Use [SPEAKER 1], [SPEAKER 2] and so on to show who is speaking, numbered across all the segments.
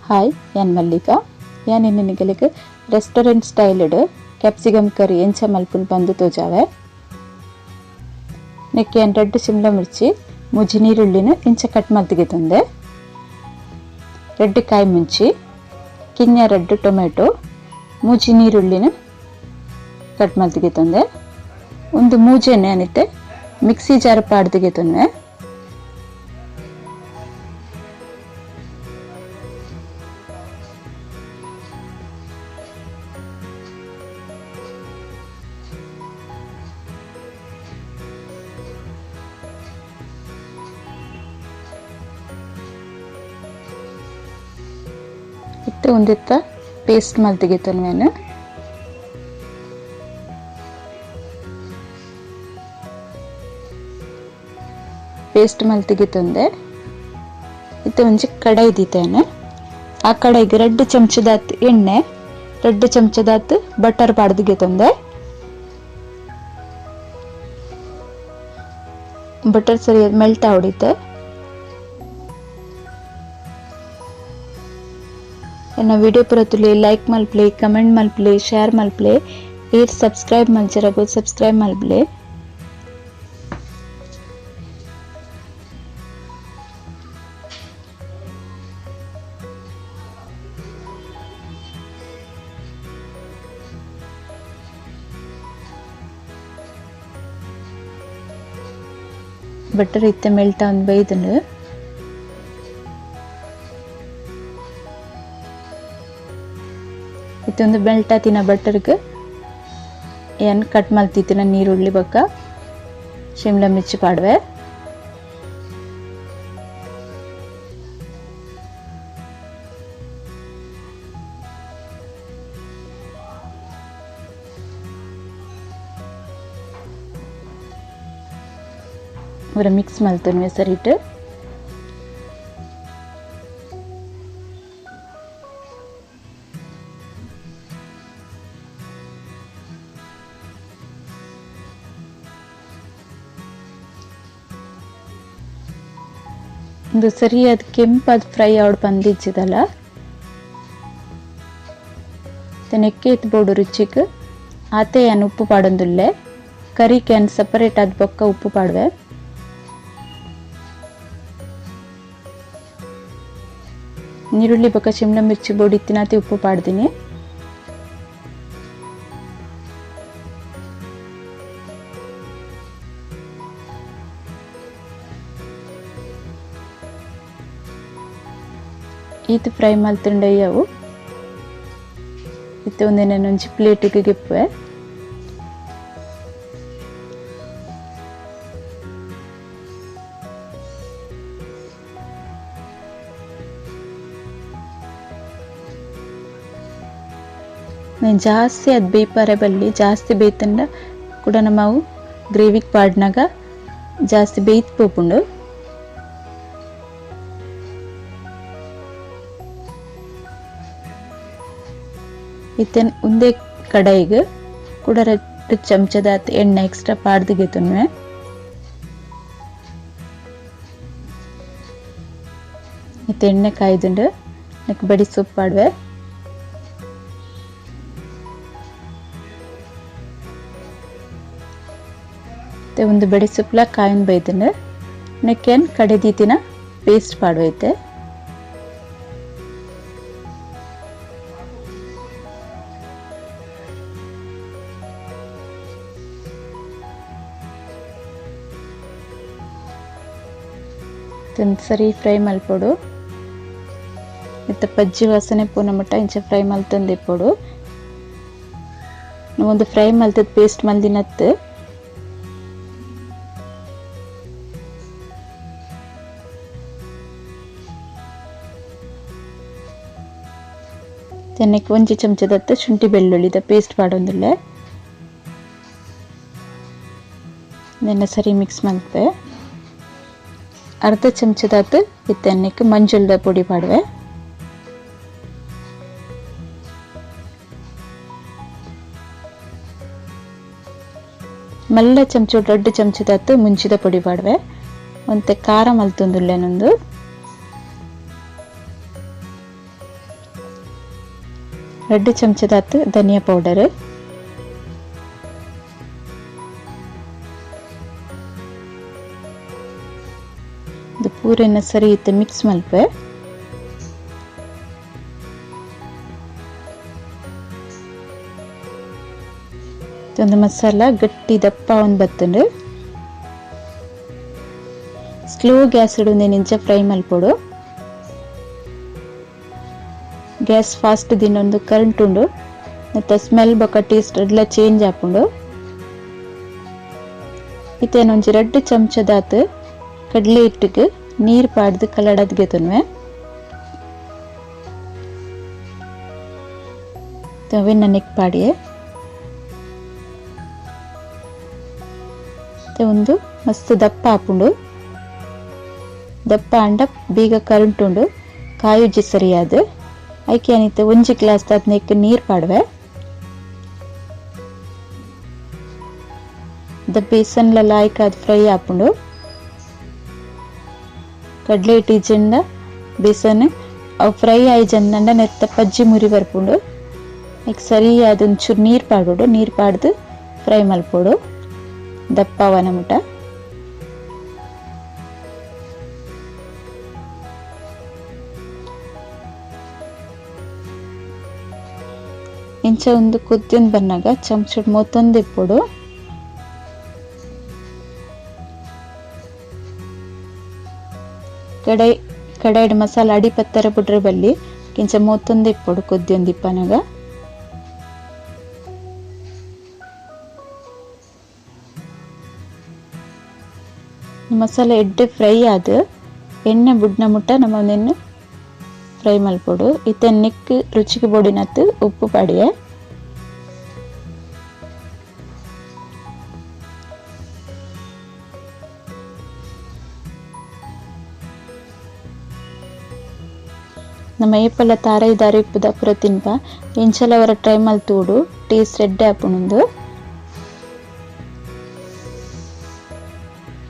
[SPEAKER 1] Hi ಯಾನ್ ಮಲ್ಲಿಕಾ ಯಾನ್ ನಿನಗೆ ರೆಸ್ಟೋರೆಂಟ್ ಸ್ಟೈಲ್ಡ್ ಕ್ಯಾಪ್ಸಿಕಮ್ ಕರಿ ಎಂಚ ಮಲ್ಪುನ್ ಬಂದು ತೋಜಾವೆ ನೆಕ್ಕೆ ರೆಡ್ ಶಿಮ್ಲಾ ಮಿರ್ಚಿ ಮುಜಿ ನೀರುಳ್ಳಿನ ಇಂಚ ಕಟ್ ಮಲ್ತಿಗೆ ತಂದೆ ರೆಡ್ ಕಾಯಿ ಮುಂಚಿ ಕಿನ್ಯ ರೆಡ್ ಟೊಮೆಟೊ ಮುಜಿ ನೀರುಳ್ಳಿನ ಕಟ್ ಮಲ್ತಿಗೆ ತಂದೆ ಒಂದು ಮೂಜೆನೆ ಅನಿತೆ ಮಿಕ್ಸಿ ಜಾರ್ ಪಾಡ್ದಿಗೆ ತಂದೆ ಇತ್ತೆ ಒಂದಿತ್ತ ಪೇಸ್ಟ್ ಮಲ್ತಿಗೆ ತಂದ್ಮೇಲೆ ಪೇಸ್ಟ್ ಮಲ್ತಿಗೆ ತಂದೆ ಇತ್ತೆ ಒಂಜಿ ಕಡಾಯಿ ದೀತೇನೆ ಆ ಕಡಾಯಿಗೆ 2 ಚಮಚದಾತ್ ಎಣ್ಣೆ 2 ಚಮಚದಾತ್ ಬಟರ್ ಪಾಡ್ದಿಗೆ ತಂದೆ ಬಟರ್ ಸರಿಯಾಗಿ ಮೆಲ್ಟ್ ಆವಡಿತೆ ಎನ್ನ ವಿಡಿಯೋ ಪುರತುಲೆ ಲೈಕ್ ಮಲ್ಪ್ಲೆ ಕಮೆಂಟ್ ಮಲ್ಪ್ಲೆ ಶೇರ್ ಮಲ್ಪ್ಲೆ ಏರ್ ಸಬ್ಸ್ಕ್ರೈಬ್ ಮಲ್ಚರಗು ಸಬ್ಸ್ಕ್ರೈಬ್ ಮಲ್ಪ್ಲೆ ಬಟರ್ ಇತ್ತೆ ಮೆಲ್ಟ್ ಆನ್ ಬೈದನು ಇತ್ತೊಂದು ಮೆಲ್ಟ್ ಆತಿನ ಬಟರ್ಗೆ ಏನ್ ಕಟ್ ಮಲ್ತಿತ್ತಿನ ನೀರುಳ್ಳಿ ಬಕ್ಕ ಶಿಮ್ಲಾ ಮಿರ್ಚಿ ಪಾಡ್ವೆ ஒரு ಮಿಕ್ಸ್ ಮಲ್ತನ್ವೆ ಸರಿಟ್ ಒಂದು ಸರಿಯಾದ ಕೆಂಪಾದ ಫ್ರೈ ಆವಡ್ ಬಂದಿಜ್ಜಿದಲ್ಲ ನೆಕ್ಕೆ ಎತ್ಬೋಡು ರುಚಿಗೆ ಆತೆ ಏನು ಉಪ್ಪು ಪಾಡೊಂದುಲ್ಲೆ ಕರಿಕೆ ಏನು ಸಪರೇಟ್ ಆದ ಬೊಕ್ಕ ಉಪ್ಪು ಪಾಡ್ವೆ ನೀರುಳ್ಳಿ ಬೊಕ್ಕ ಶಿಮ್ಲಾ ಮಿರ್ಚಿ ಬೋಡಿ ಇತ್ತಿನಾತಿ ಉಪ್ಪು ಪಾಡ್ದಿನಿ ಈತು ಫ್ರೈ ಮಲ್ತುಂಡಯ್ಯವು ಇತ್ತು ಒಂದೇನೊಂಜಿ ಪ್ಲೇಟಿಗೆ ಗಿಪ್ಪುವೆ నేను ಜಾಸ್ತಿ ಅದು ಬೇಯ್ಪಾರೆ ಬಲ್ಲಿ ಜಾಸ್ತಿ ಬೇಯ್ತಂಡ ಕೂಡ ನಾವು ಗ್ರೇವಿಗೆ ಪಾಡ್ನಾಗ ಜಾಸ್ತಿ ಬೇಯ್ತು ಪೋಪುಂಡು ಇತ್ತೇನು ಒಂದೇ ಕಡಾಯಿಗೆ ಕೂಡ 2 ಚಮಚದ ಎಣ್ಣೆ ಎಕ್ಸ್ಟ್ರಾ ಪಾಡ್ದಿಗೆ ತುನ್ವೆ ಇತ್ತು ಎಣ್ಣೆ ಕಾಯ್ದುಂಡು ನೆಕ್ ಬಡಿ ಸೊಪ್ಪು ಪಾಡ್ವೆ ಒಂದು ಬಡಿ ಸೊಪ್ಪಲ ಕಾಯಿನ ಬೈದುಂಡು ನೆಕ್ಕೇನು ಕಡೆದೀತಿನ ಪೇಸ್ಟ್ ಪಾಡ್ವೈತೆ ಸರಿ ಫ್ರೈ ಮಲ್ಪೊಡು ಇತ್ತ ಪಜ್ಜಿ ವಾಸನೆ ಪೂನ ಮಟ್ಟ ಇಂಚ ಫ್ರೈ ಮಲ್ತಂದು ಇಪ್ಪೊಡು ಒಂದು ಫ್ರೈ ಮಲ್ತದ ಪೇಸ್ಟ್ ಮಲ್ದಿನತ್ತು ತೆನ್ನಕ್ಕೆ 1 ಚಮಚದತ್ತ ಶುಂಠಿ ಬೆಳ್ಳುಳ್ಳಿದ ಪೇಸ್ಟ್ ಪಾಡೊಂದುಲ್ಲೆ ನೆನ್ನ ಸರಿ ಮಿಕ್ಸ್ ಮಲ್ಪೆ ಅರ್ಧ ಚಮಚದಾತ್ ಇತ್ತೆನ್ನಕ್ಕೆ ಮಂಜುಳದ ಪುಡಿ ಪಾಡ್ವೆ ಮಲ್ಲ ಚಮಚ 2 ಚಮಚದಾತ್ ಮುಂಚಿದ ಪುಡಿ ಪಾಡ್ವೆ ಒಂತೆ ಖಾರ ಮಲ್ತೊಂದುಲ್ಲೆನೊಂದು 2 ಚಮಚದಾತು ಧನಿಯಾ ಪೌಡರ್, ಇದು ಪೂರೆನ ಸರಿ ಇತ್ತು ಮಿಕ್ಸ್ ಮಲ್ಪೆ. ಒಂದು ಮಸಾಲ ಗಟ್ಟಿ ದಪ್ಪ ಒಂದು ಬತ್ತುಂಡು ಸ್ಲೋ ಗ್ಯಾಸ್ ಇಡುಂದೆ ನಿಂಚ ಫ್ರೈ ಮಲ್ಪೊಡು. ಗ್ಯಾಸ್ ಫಾಸ್ಟ್ ದಿನೊಂದು ಕರೆಂಟ್ ಉಂಡು ಮತ್ತು ಸ್ಮೆಲ್ ಬೊಕ ಟೇಸ್ಟ್ ಎಲ್ಲ ಚೇಂಜ್ ಆಪುಂಡು. ಇತ್ತೇನೊಂಜಿ 2 ಚಮಚದಾತು ಕಡಲೆ ಹಿಟ್ಟಿಗೆ ನೀರು ಪಾಡ್ದು ಕಲಡದ್ಗೆ ತೊನ್ವೆ. ಅವೆನ್ನ ನೆಕ್ ಪಾಡಿಯೆ ಒಂದು ಮಸ್ತ್ ದಪ್ಪ ಆಪುಂಡು. ದಪ್ಪ ಅಂಡ ಬೇಗ ಕರೆಂಟ್ ಉಂಡು ಕಾಯುಜಿ ಸರಿಯಾದ ಐಕೆ ಅನಿತ್ತೆ 1 ಗ್ಲಾಸ್ ನೆಕ್ ನೀರು ಪಾಡ್ವೆ. ಬೇಸನ್ಲ ಲಾಯ್ಕಾದ ಫ್ರೈ ಆಪುಂಡು. ಕಡ್ಲೆ ಹಿಟ್ಟಿಜಂಡ ಬೇಸನ್ ಅವು ಫ್ರೈ ಆಯ್ಜಂಡ ನೆತ್ತ ಪಜ್ಜಿ ಮುರಿ ಬರ್ಪುಂಡು. ಈಗ ಸರಿ ಅದೊಂಚೂರು ನೀರು ಪಾಡೋಡು, ನೀರು ಪಾಡ್ದು ಫ್ರೈ ಮಲ್ಪೋಡು ದಪ್ಪವನ ಮುಟ. ಇಂಚ ಒಂದು ಕುದ್ಯೊಂದು ಬನ್ನಾಗ ಚಮಚಡ್ ಮೊತ್ತೊಂದು ಇಪ್ಪೋಡು. ಕಡಾಯಿಡ್ ಮಸಾಲ ಅಡಿ ಪತ್ತರ ಬಿಡ್ರೆ ಬಲ್ಲಿ ಇಂಚ ಮೊತ್ತೊಂದು ಇಪ್ಪೋಡು ಕುದ್ಯೊಂದು ಇಪ್ಪನಾಗ. ಮಸಾಲೆ ಎಡ್ಡೆ ಫ್ರೈ ಆದ ಎಣ್ಣೆ ಬುಡ್ನ ಮುಟ್ಟ ನಮ್ಮನ್ನೇನು ಫ್ರೈ ಮಲ್ಪೋಡು. ಇತ್ತ ನೆಕ್ ರುಚಿಗೆ ಬೋಡಿನತ್ತು ಉಪ್ಪು ಪಾಡಿಯೆ. ನಮ್ಮ ಏಪಲ ತಾರೈ ದಾರಿ ಇಪ್ಪುದ ಪುರ ತಿನ್ಪ ಇಂಚಲವರ ಟ್ರೈ ಮಲ್ತೂಡು ಟೇಸ್ಟ್ ಎಡ್ಡೆ ಆಪುಣುಂದು.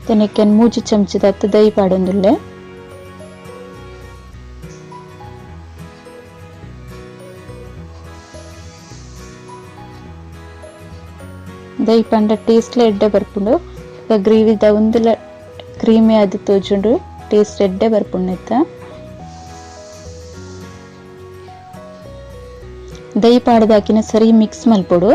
[SPEAKER 1] ತೆನೆಕೆನ್ 3 ಚಮಚದತ್ತು ದಹಿ ಪಾಡೊಂದುಲ್ಲೆ. ದಹಿ ಪಂಡ ಟೇಸ್ಟ್ಲ ಎಡ್ಡೆ ಬರ್ಪುಂಡು. ಈಗ ಗ್ರೇವಿದ ಒಂದುಲ ಕ್ರೀಮಿ ಆದಿ ತೋಜುಂಡು ಟೇಸ್ಟ್ ಎಡ್ಡೆ ಬರ್ಪುಂಡು. ದಹಿ ಪಾಡ್ದಾಕಿನ ಸರಿ ಮಿಕ್ಸ್ ಮಲ್ಪೊಡು.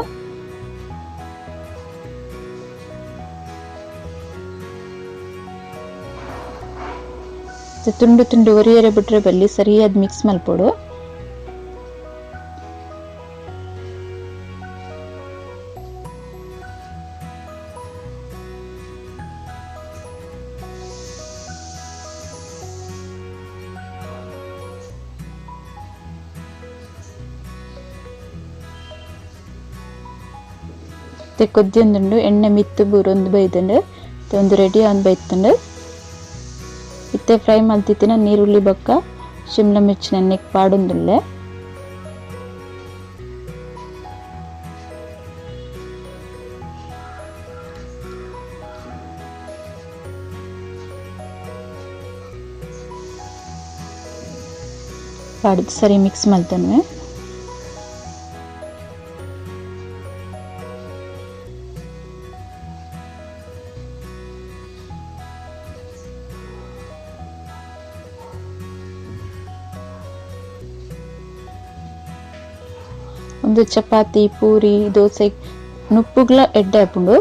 [SPEAKER 1] ತುಂಡು ತುಂಡು ಒರಿಯರೆ ಬಿಟ್ರೆ ಬಲ್ಲಿ ಸರಿಯಾದ ಮಿಕ್ಸ್ ಮಲ್ಪೊಡು. ಕೊದ್ದಿಯೊಂದುಂಡು ಎಣ್ಣೆ ಮಿತ್ತು ಬೂರೊಂದು ಬೈದುಂಡು ಒಂದು ರೆಡಿ ಒಂದು ಬೈತುಂಡು. ಇತ್ತೆ ಫ್ರೈ ಮಲ್ತಿತ್ತಿನ ನೀರುಳ್ಳಿ ಬೊಕ್ಕ ಶಿಮ್ಲಾ ಮಿರ್ಚಿನ ನೆಕ್ ಪಾಡೊಂದುಲ್ಲೆ. ಪಾಡಿದ್ದು ಸರಿ ಮಿಕ್ಸ್ ಮಲ್ತನ್ವೆ. ಒಂದು ಚಪಾತಿ ಪೂರಿ ದೋಸೆ ನುಪ್ಪುಗ್ಲ ಎಡ್ಡೆ ಆಪುಂಡು.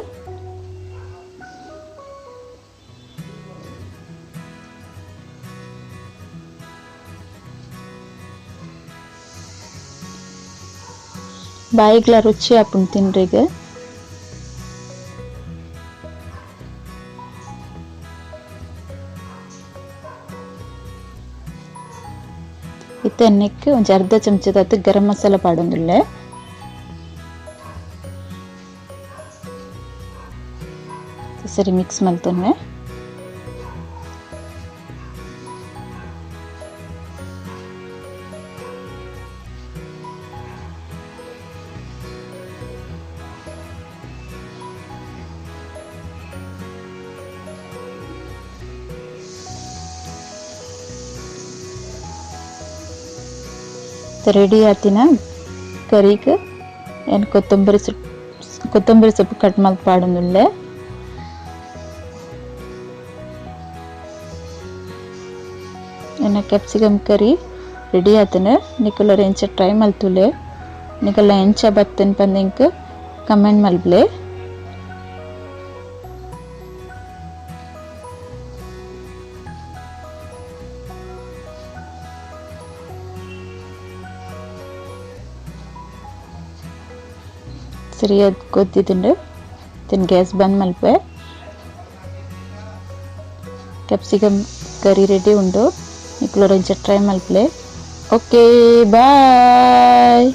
[SPEAKER 1] ಬಾಯಿಗ್ಲ ರುಚಿ ಆಪುಂಡು ತಿನ್ರಿಗೆ. ಇತ್ತೆ ಎಣ್ಣೆಕ್ಕೆ ಒಂದು ಅರ್ಧ ಚಮಚದತ್ತು ಗರಂ ಮಸಾಲ ಪಾಡೊಂದುಲ್ಲೆ. ಸರಿ ಮಿಕ್ಸ್ ಮಲ್ತೊನ್ವೆ. ರೆಡಿ ಆತಿನ ಕರಿಗೆ ಏನು ಕೊತ್ತಂಬರಿ ಸೊಪ್ಪು ಕಟ್ ಮಾಡಿ ಪಾಡೊಂದುಲ್ಲೆ. ಎನ್ನ ಕ್ಯಾಪ್ಸಿಕಮ್ ಕರಿ ರೆಡಿ ಆತನ. ನಿಕುಲರು ಎಂಚ ಟ್ರೈ ಮಲ್ತುಲೆ. ನಿಕಲ್ಲ ಎಂಚ ಬತ್ತನ್ ಪಂದಿಂಕ್ ಕಮೆಂಟ್ ಮಲ್ಬ್ಲೆ. ಸರಿಯಾದ ಗೊತ್ತಿದ್ದುಂಡು ತಿನ್ ಗ್ಯಾಸ್ ಬಂದ್ ಮಲ್ಪೆ. ಕ್ಯಾಪ್ಸಿಕಮ್ ಕರಿ ರೆಡಿ ಉಂಡು. ನಿಕುಲರು ಎಂಚ ಟ್ರೈ ಮಲ್ಪ್ಲೆ. Okay bye.